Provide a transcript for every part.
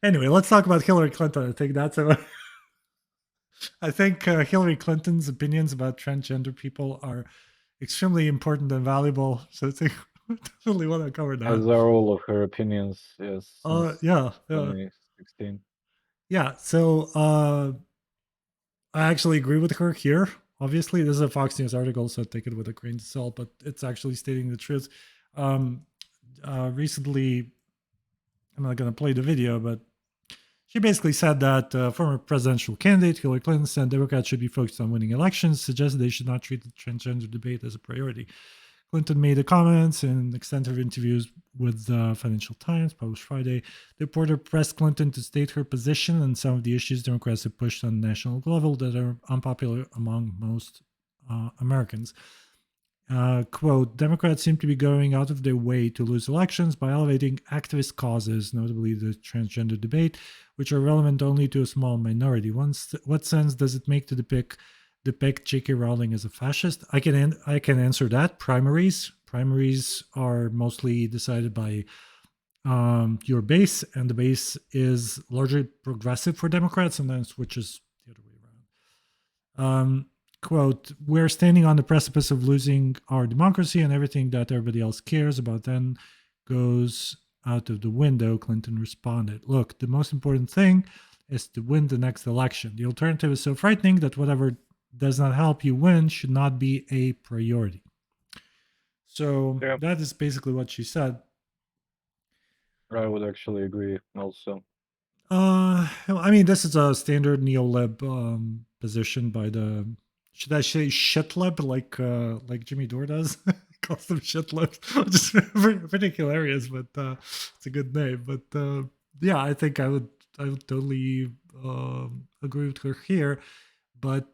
Anyway, let's talk about Hillary Clinton. I think that's a. I think Hillary Clinton's opinions about transgender people are extremely important and valuable. So I think we definitely want to cover that. As are all of her opinions, yes, since Yeah, yeah, 2016. yeah. So I actually agree with her here. Obviously, this is a Fox News article, so take it with a grain of salt, but it's actually stating the truth. Um, Recently, I'm not going to play the video, but she basically said that former presidential candidate Hillary Clinton said Democrats should be focused on winning elections, suggested they should not treat the transgender debate as a priority. Clinton made the comments in extensive interviews with the Financial Times, published Friday. The reporter pressed Clinton to state her position on some of the issues Democrats have pushed on the national level that are unpopular among most Americans. Quote, Democrats seem to be going out of their way to lose elections by elevating activist causes, notably the transgender debate, which are relevant only to a small minority. What sense does it make to depict J.K. Rowling as a fascist? I can answer that. Primaries are mostly decided by your base, and the base is largely progressive for Democrats, and then switches the other way around. Quote, we're standing on the precipice of losing our democracy, and everything that everybody else cares about then goes out of the window, Clinton responded. Look, the most important thing is to win the next election. The alternative is so frightening that whatever does not help you win should not be a priority. So Yeah, that is basically what she said. I would actually agree also. I mean, this is a standard neo-lib position by the. Should I say shitlib like Jimmy Dore does? Calls them shitlibs, which is pretty hilarious, but it's a good name. But yeah, I think I would totally agree with her here. But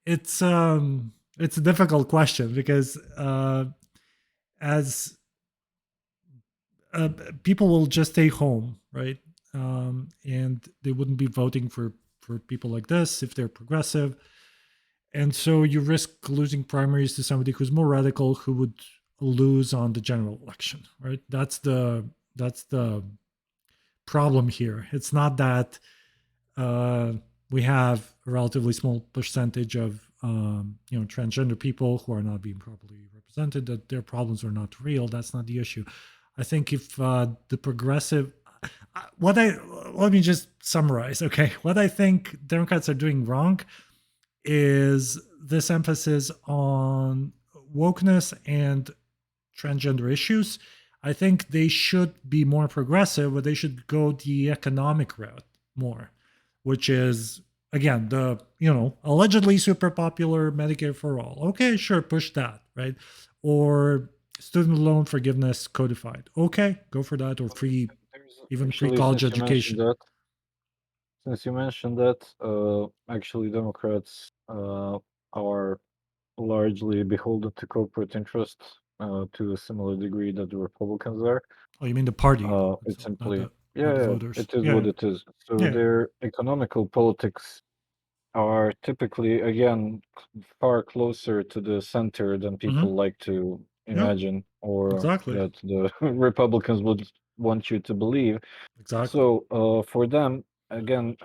it's a difficult question because as uh, people will just stay home, right? And they wouldn't be voting for people like this if they're progressive. And so you risk losing primaries to somebody who's more radical, who would lose on the general election, right? That's the problem here. It's not that uh, we have a relatively small percentage of transgender people who are not being properly represented, that their problems are not real. That's not the issue. I think if the progressive what I let me just summarize, okay? What I think Democrats are doing wrong is this emphasis on wokeness and transgender issues. I think they should be more progressive, but they should go the economic route more, which is again the allegedly super popular Medicare for all. Okay, sure, push that, right? Or student loan forgiveness codified. Okay, go for that, or free, There's even free actually, college education. since you mentioned that, actually Democrats are largely beholden to corporate interests to a similar degree that the Republicans are. Oh, you mean the party It's itself, not simply, not the yeah, voters? it is what Yeah, it is. So yeah, their economical politics are typically, again, far closer to the center than hmm people like to yeah, imagine, or exactly, that the Republicans would want you to believe. exactly. So, for them, again,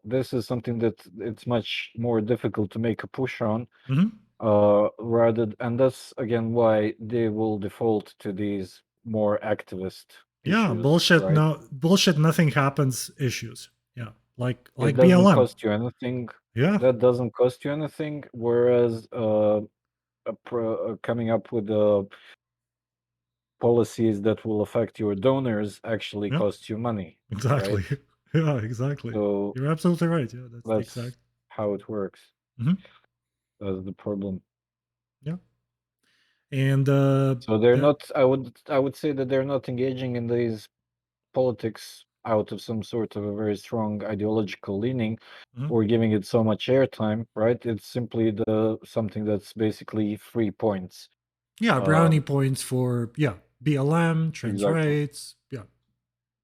this is something that it's much more difficult to make a push on, hmm and that's again why they will default to these more activist Yeah, issues, bullshit. right? No bullshit. Nothing happens. Issues. Yeah, It like doesn't BLM. cost you anything. Yeah, That doesn't cost you anything, whereas coming up with policies that will affect your donors actually yeah, cost you money, right? exactly. Yeah, exactly. So You're absolutely right. Yeah, that's the that's exact. how it works. hmm That's the problem. Yeah, and So they're that. not. I would say that they're not engaging in these politics out of some sort of a very strong ideological leaning mhm. or giving it so much airtime, right? It's simply the something that's basically 3 points. Yeah, brownie Um, points for BLM, trans exactly. rights. Yeah,